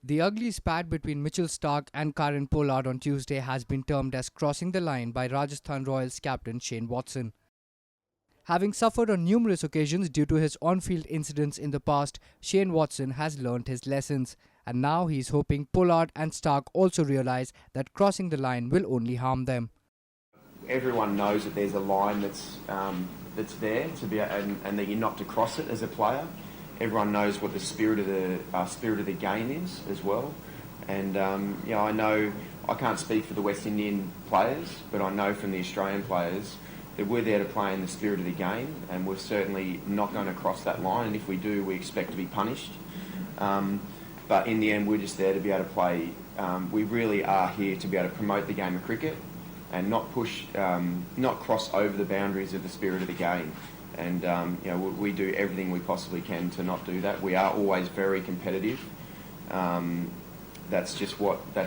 The ugly spat between Mitchell Starc and Karen Pollard on Tuesday has been termed as crossing the line by Rajasthan Royals captain Shane Watson. Having suffered on numerous occasions due to his on-field incidents in the past, Shane Watson has learnt his lessons, and now he is hoping Pollard and Starc also realise that crossing the line will only harm them. Everyone knows that there's a line that's there to be, and that you're not to cross it as a player. Everyone knows what the spirit of the game is as well, and I know I can't speak for the West Indian players, but I know from the Australian players that we're there to play in the spirit of the game, and we're certainly not going to cross that line, and if we do, we expect to be punished. But in the end, we're just there to be able to play. We really are here to be able to promote the game of cricket and not cross over the boundaries of the spirit of the game. And we do everything we possibly can to not do that. We are always very competitive. That's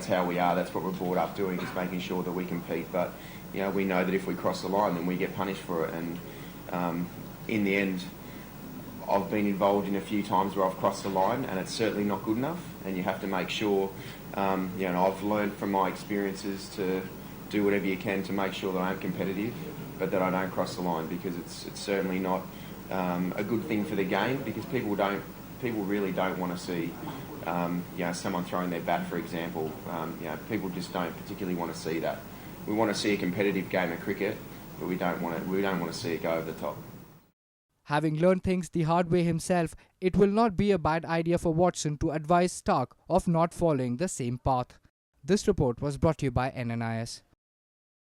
how we are. That's what we're brought up doing, is making sure that we compete. But we know that if we cross the line, then we get punished for it. And in the end, I've been involved in a few times where I've crossed the line, and it's certainly not good enough. And you have to make sure. I've learned from my experiences to do whatever you can to make sure that I'm competitive, but that I don't cross the line, because it's certainly not a good thing for the game. Because people really don't want to see someone throwing their bat, for example. People just don't particularly want to see that. We want to see a competitive game of cricket, but we don't want to see it go over the top. Having learned things the hard way himself, it will not be a bad idea for Watson to advise Starc of not following the same path. This report was brought to you by NNIS.